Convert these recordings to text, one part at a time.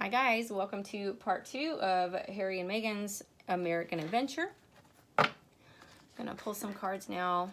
Hi guys, welcome to part 2 of Harry and Meghan's American Adventure. I'm gonna pull some cards now.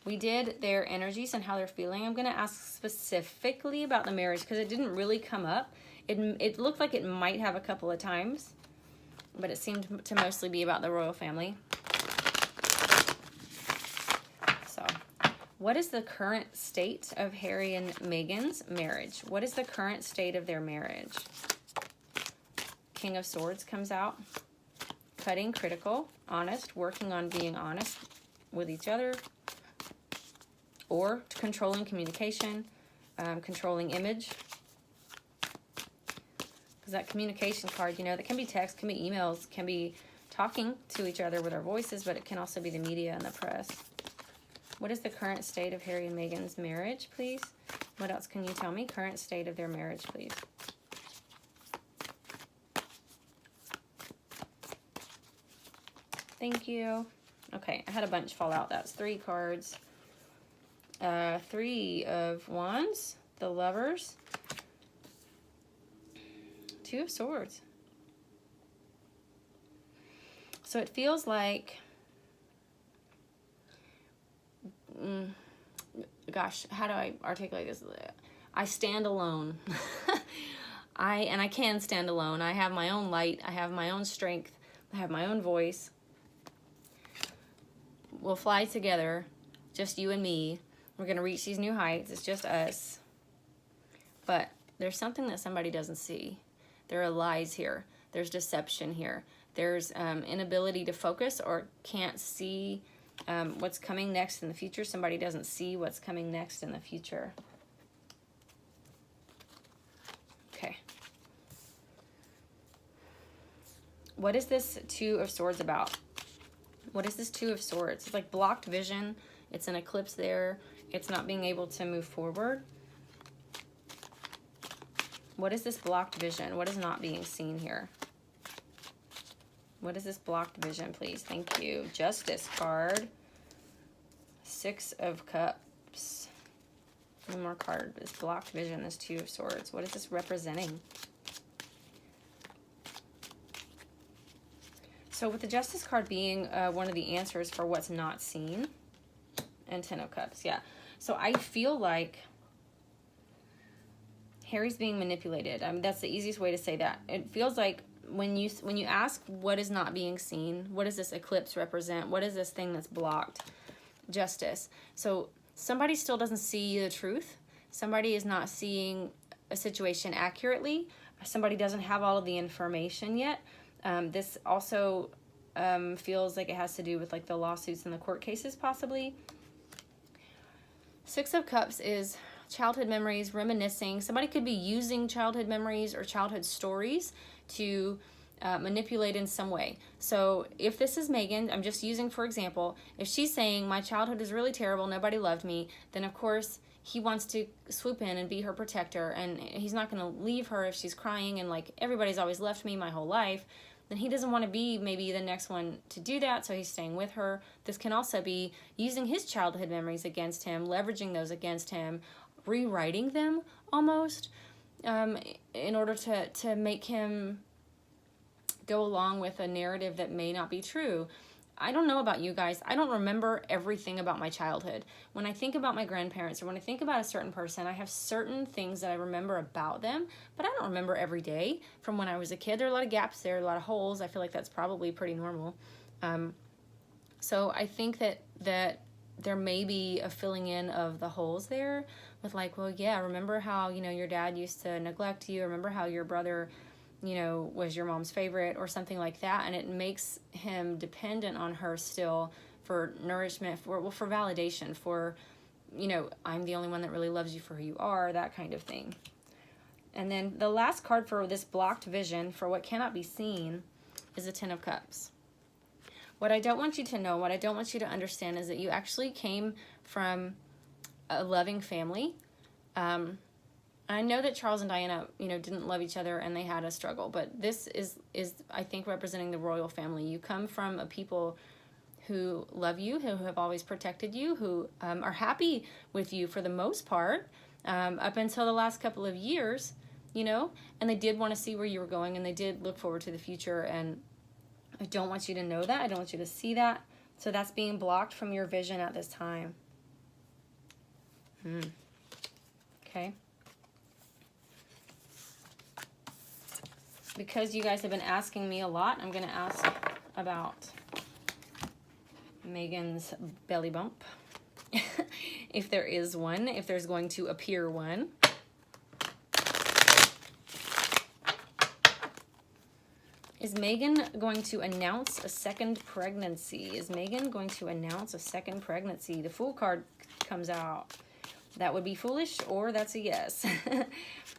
We did their energies and how they're feeling. I'm gonna ask specifically about the marriage because it didn't really come up. It looked like it might have a couple of times, but it seemed to mostly be about the royal family. So, what is the current state of Harry and Meghan's marriage? What is the current state of their marriage? King of Swords comes out. Cutting, critical, honest, working on being honest with each other, or controlling communication, controlling image. Because that communication card, you know, that can be text, can be emails, can be talking to each other with our voices, but it can also be the media and the press. What is the current state of Harry and Meghan's marriage, please? What else can you tell me? Current state of their marriage, please. Thank you. Okay, I had a bunch fall out. That's 3 cards. 3 of Wands, the Lovers, 2 of Swords. So it feels like, gosh, how do I articulate this? I stand alone. I can stand alone. I have my own light. I have my own strength. I have my own voice. We'll fly together, just you and me. We're going to reach these new heights. It's just us. But there's something that somebody doesn't see. There are lies here. There's deception here. There's inability to focus or can't see what's coming next in the future. Somebody doesn't see what's coming next in the future. Okay. What is this 2 of Swords about? What is this 2 of Swords? It's like blocked vision. It's an eclipse there. It's not being able to move forward. What is this blocked vision? What is not being seen here? What is this blocked vision, please? Thank you. Justice card. 6 of Cups. One more card. This blocked vision, this 2 of Swords. What is this representing? So with the Justice card being one of the answers for what's not seen, and 10 of Cups, yeah. So I feel like Harry's being manipulated. That's the easiest way to say that. It feels like when you ask what is not being seen, what does this eclipse represent? What is this thing that's blocked? Justice. So somebody still doesn't see the truth. Somebody is not seeing a situation accurately. Somebody doesn't have all of the information yet. This also feels like it has to do with like the lawsuits and the court cases possibly. 6 of Cups is childhood memories, reminiscing. Somebody could be using childhood memories or childhood stories to manipulate in some way. So if this is Meghan, I'm just using for example, if she's saying my childhood is really terrible, nobody loved me, then of course he wants to swoop in and be her protector, and he's not going to leave her if she's crying and like everybody's always left me my whole life. Then he doesn't want to be maybe the next one to do that, so he's staying with her. This can also be using his childhood memories against him, leveraging those against him, rewriting them almost, in order to make him go along with a narrative that may not be true. I don't know about you guys. I don't remember everything about my childhood. When I think about my grandparents or when I think about a certain person, I have certain things that I remember about them, but I don't remember every day from when I was a kid. There are a lot of gaps there, a lot of holes. I feel like that's probably pretty normal. So I think that there may be a filling in of the holes there with like, well, yeah, remember how, you know, your dad used to neglect you. Remember how your brother, you know, was your mom's favorite or something like that. And it makes him dependent on her still for nourishment, for validation, for, you know, I'm the only one that really loves you for who you are, that kind of thing. And then the last card for this blocked vision, for what cannot be seen, is the 10 of Cups. What I don't want you to know, what I don't want you to understand is that you actually came from a loving family. I know that Charles and Diana, you know, didn't love each other and they had a struggle, but this is I think representing the royal family. You come from a people who love you, who have always protected you, who are happy with you for the most part, up until the last couple of years. you know, and they did want to see where you were going, and they did look forward to the future. And I don't want you to know that. I don't want you to see that. So that's being blocked from your vision at this time. Okay. Because you guys have been asking me a lot, I'm going to ask about Megan's belly bump. If there is one, if there's going to appear one. Is Megan going to announce a second pregnancy? Is Megan going to announce a second pregnancy? The Fool card comes out. That would be foolish, or that's a yes.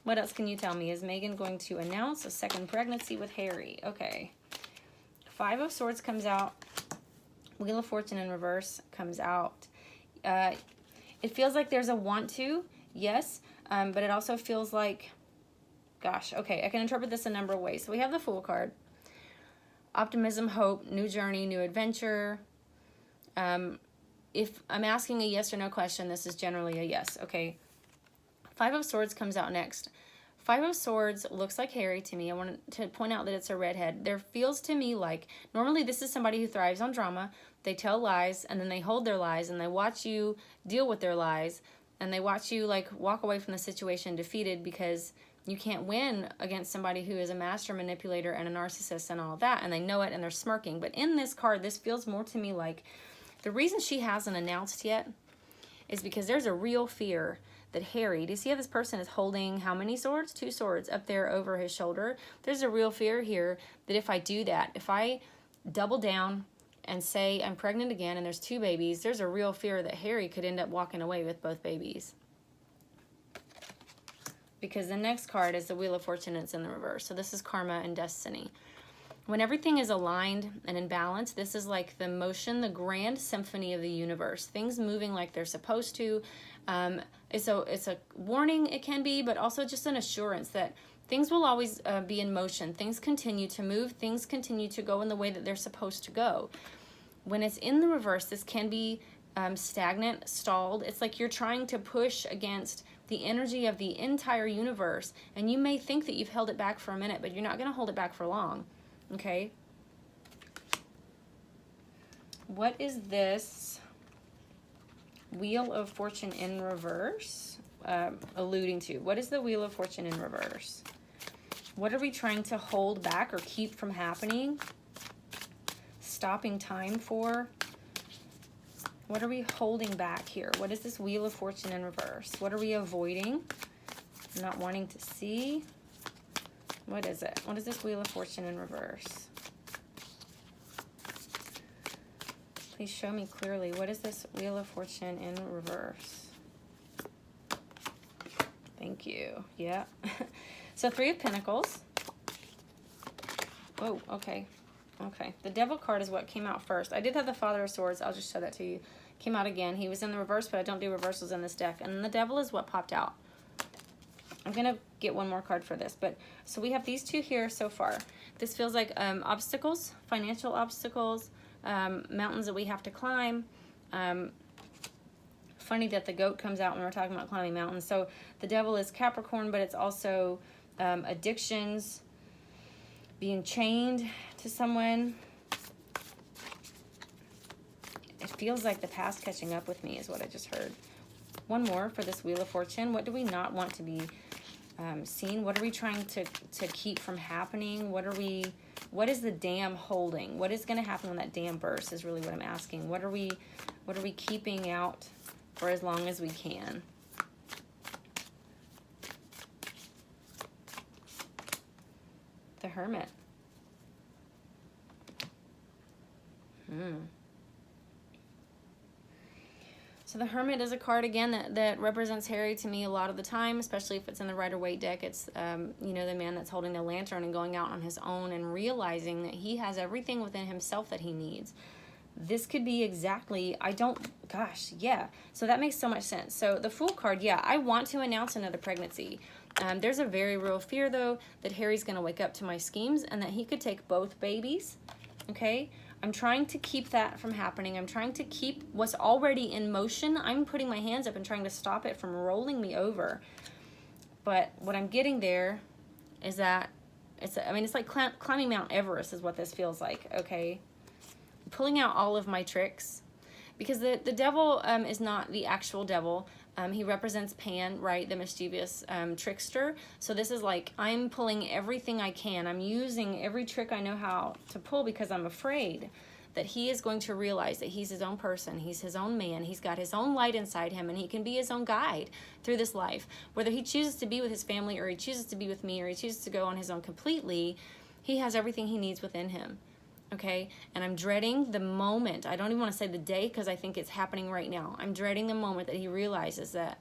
What else can you tell me? Is Megan going to announce a second pregnancy with Harry? Okay. Five of Swords comes out. Wheel of Fortune in reverse comes out. It feels like there's a want to, yes, but it also feels like, gosh, okay, I can interpret this a number of ways. So we have the Fool card. Optimism, hope, new journey, new adventure. If I'm asking a yes or no question, this is generally a yes. Okay. Five of Swords comes out next. Five of Swords looks like Harry to me. I want to point out that it's a redhead. There feels to me like, normally this is somebody who thrives on drama. They tell lies, and then they hold their lies, and they watch you deal with their lies, and they watch you like walk away from the situation defeated because you can't win against somebody who is a master manipulator and a narcissist and all that, and they know it, and they're smirking. But in this card, this feels more to me like the reason she hasn't announced yet is because there's a real fear that Harry, do you see how this person is holding how many swords? 2 swords up there over his shoulder. There's a real fear here that if I do that, if I double down and say I'm pregnant again and there's 2 babies, there's a real fear that Harry could end up walking away with both babies. Because the next card is the Wheel of Fortune, and it's in the reverse. So this is karma and destiny. When everything is aligned and in balance, this is like the motion, the grand symphony of the universe. Things moving like they're supposed to. It's a warning, it can be, but also just an assurance that things will always be in motion. Things continue to move. Things continue to go in the way that they're supposed to go. When it's in the reverse, this can be stagnant, stalled. It's like you're trying to push against the energy of the entire universe, and you may think that you've held it back for a minute, but you're not going to hold it back for long. Okay. What is this Wheel of Fortune in reverse alluding to? What is the Wheel of Fortune in reverse? What are we trying to hold back or keep from happening? Stopping time for? What are we holding back here? What is this Wheel of Fortune in reverse? What are we avoiding? Not wanting to see? What is it? What is this Wheel of Fortune in reverse? Please show me clearly. What is this Wheel of Fortune in reverse? Thank you. Yeah. So 3 of Pentacles. Oh, okay. Okay. The Devil card is what came out first. I did have the Father of Swords. I'll just show that to you. Came out again. He was in the reverse, but I don't do reversals in this deck. And the Devil is what popped out. I'm going to get one more card for this. But so we have these 2 here so far. This feels like obstacles, financial obstacles, mountains that we have to climb. Funny that the goat comes out when we're talking about climbing mountains. So the Devil is Capricorn, but it's also addictions, being chained to someone. It feels like the past catching up with me is what I just heard. One more for this Wheel of Fortune. What do we not want to be seen? What are we trying to keep from happening? What is the dam holding? What is going to happen when that dam bursts is really what I'm asking. What are we keeping out for as long as we can? The Hermit. So the Hermit is a card, again, that represents Harry to me a lot of the time, especially if it's in the Rider-Waite deck. It's, you know, the man that's holding the lantern and going out on his own and realizing that he has everything within himself that he needs. This could be exactly, gosh, yeah. So that makes so much sense. So the Fool card, yeah, I want to announce another pregnancy. There's a very real fear, though, that Harry's going to wake up to my schemes and that he could take both babies, okay? I'm trying to keep that from happening. I'm trying to keep what's already in motion. I'm putting my hands up and trying to stop it from rolling me over. But what I'm getting there is that it's like climbing Mount Everest is what this feels like, okay? Pulling out all of my tricks, because the devil is not the actual devil. He represents Pan, right? The mischievous trickster. So this is like, I'm pulling everything I can. I'm using every trick I know how to pull because I'm afraid that he is going to realize that he's his own person. He's his own man. He's got his own light inside him, and he can be his own guide through this life. Whether he chooses to be with his family, or he chooses to be with me, or he chooses to go on his own completely, he has everything he needs within him. Okay, and I'm dreading the moment. I don't even want to say the day, because I think it's happening right now. I'm dreading the moment that he realizes that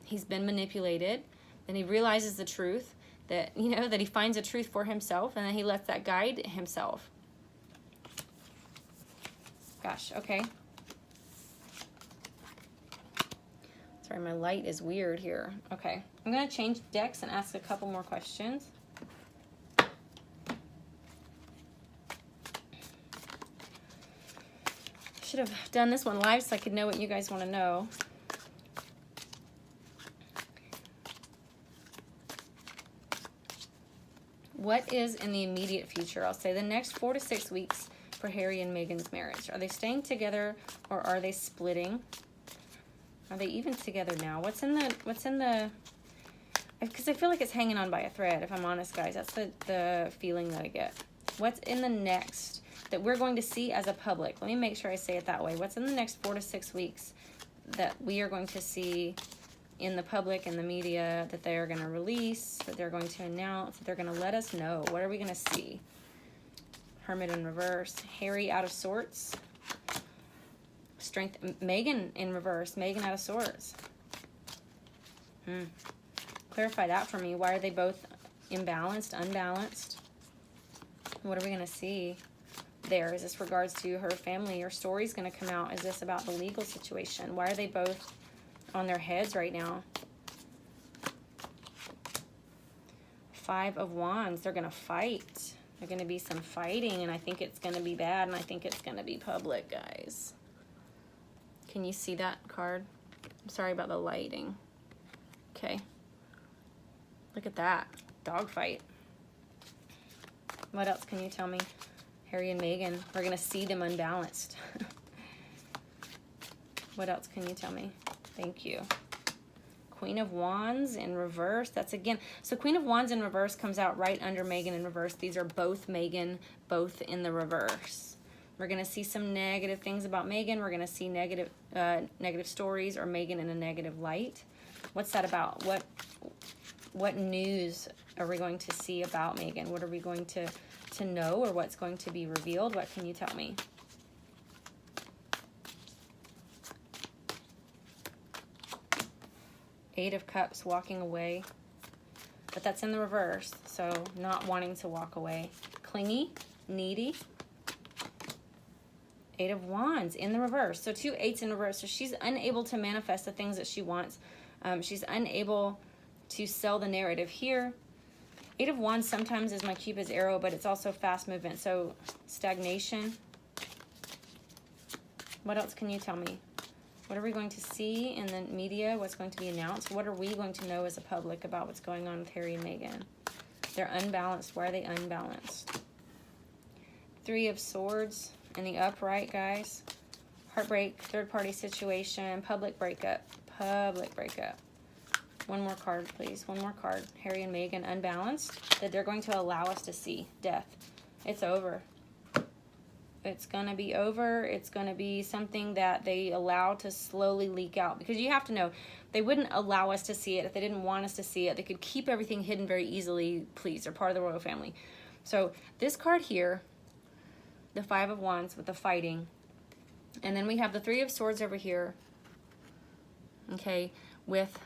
he's been manipulated, and he realizes the truth, that, you know, that he finds a truth for himself, and then he lets that guide himself. Gosh, okay. Sorry, my light is weird here. Okay, I'm going to change decks and ask a couple more questions. Should have done this one live so I could know what you guys want to know. What is in the immediate future? I'll say the next 4 to 6 weeks for Harry and Meghan's marriage. Are they staying together, or are they splitting? Are they even together now? What's in the because I feel like it's hanging on by a thread, if I'm honest, guys. That's the feeling that I get. What's in the next that we're going to see as a public? Let me make sure I say it that way. What's in the next 4 to 6 weeks that we are going to see in the public and the media, that they are going to release, that they're going to announce, that they're going to let us know? What are we going to see? Hermit in reverse. Harry out of sorts. Strength. Meghan in reverse. Meghan out of sorts. Clarify that for me. Why are they both imbalanced, unbalanced? What are we going to see there? Is this regards to her family? Your story's going to come out. Is this about the legal situation? Why are they both on their heads right now? 5 of Wands. They're going to fight. There's going to be some fighting, and I think it's going to be bad, and I think it's going to be public, guys. Can you see that card? I'm sorry about the lighting. Okay. Look at that. Dogfight. What else can you tell me? Harry and Meghan. We're going to see them unbalanced. What else can you tell me? Thank you. Queen of Wands in reverse. That's again. So Queen of Wands in reverse comes out right under Meghan in reverse. These are both Meghan, both in the reverse. We're going to see some negative things about Meghan. We're going to see negative stories, or Meghan in a negative light. What's that about? What news are we going to see about Meghan? What are we going to know, or what's going to be revealed? What can you tell me? Eight of Cups, walking away. But that's in the reverse, so not wanting to walk away. Clingy, needy. 8 of Wands in the reverse. So 2 8s in reverse. So she's unable to manifest the things that she wants. She's unable to sell the narrative here. 8 of Wands sometimes is my Cupid's arrow, but it's also fast movement. So stagnation. What else can you tell me? What are we going to see in the media? What's going to be announced? What are we going to know as a public about what's going on with Harry and Meghan? They're unbalanced. Why are they unbalanced? 3 of Swords in the upright, guys. Heartbreak, third-party situation, public breakup. Public breakup. One more card, please. One more card. Harry and Meghan unbalanced. That they're going to allow us to see. Death. It's over. It's going to be over. It's going to be something that they allow to slowly leak out. Because you have to know, they wouldn't allow us to see it if they didn't want us to see it. They could keep everything hidden very easily. Please, they're part of the royal family. So this card here, the 5 of Wands with the fighting. And then we have the 3 of Swords over here. Okay, with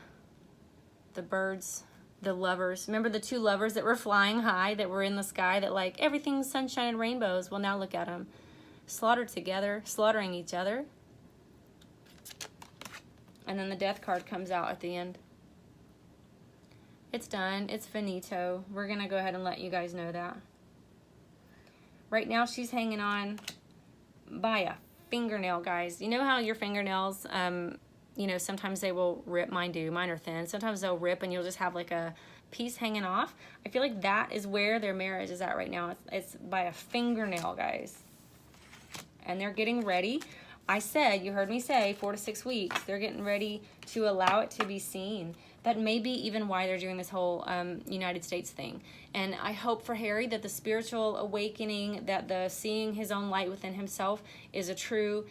the birds, the lovers. Remember the 2 lovers that were flying high, that were in the sky, that like everything's sunshine and rainbows? Well, now look at them. Slaughtered together, slaughtering each other. And then the Death card comes out at the end. It's done. It's finito. We're going to go ahead and let you guys know that. Right now, she's hanging on by a fingernail, guys. You know how your fingernails, you know, sometimes they will rip, mine are thin. Sometimes they'll rip and you'll just have like a piece hanging off. I feel like that is where their marriage is at right now. It's by a fingernail, guys. And they're getting ready. I said, you heard me say 4 to 6 weeks. They're getting ready to allow it to be seen. That may be even why they're doing this whole United States thing. And I hope for Harry that the spiritual awakening, that the seeing his own light within himself is a true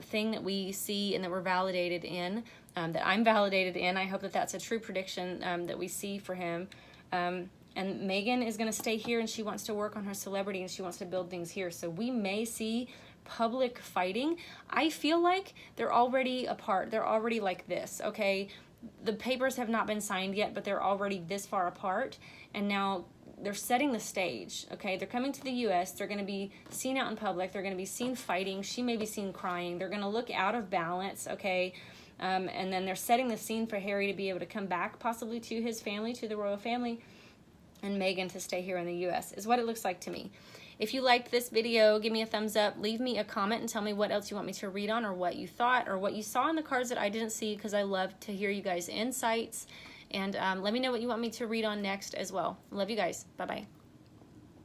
thing that we see and that we're validated in, that I'm validated in. I hope that that's a true prediction that we see for him. And Megan is going to stay here, and she wants to work on her celebrity, and she wants to build things here. So we may see public fighting. I feel like they're already apart. They're already like this, okay? The papers have not been signed yet, but they're already this far apart. And now they're setting the stage, okay? They're coming to the U.S. They're going to be seen out in public. They're going to be seen fighting. She may be seen crying. They're going to look out of balance, okay? And then they're setting the scene for Harry to be able to come back possibly to his family, to the royal family, and Meghan to stay here in the U.S. is what it looks like to me. If you liked this video, give me a thumbs up, leave me a comment and tell me what else you want me to read on, or what you thought, or what you saw in the cards that I didn't see, because I love to hear you guys' insights. And let me know what you want me to read on next as well. Love you guys. Bye-bye.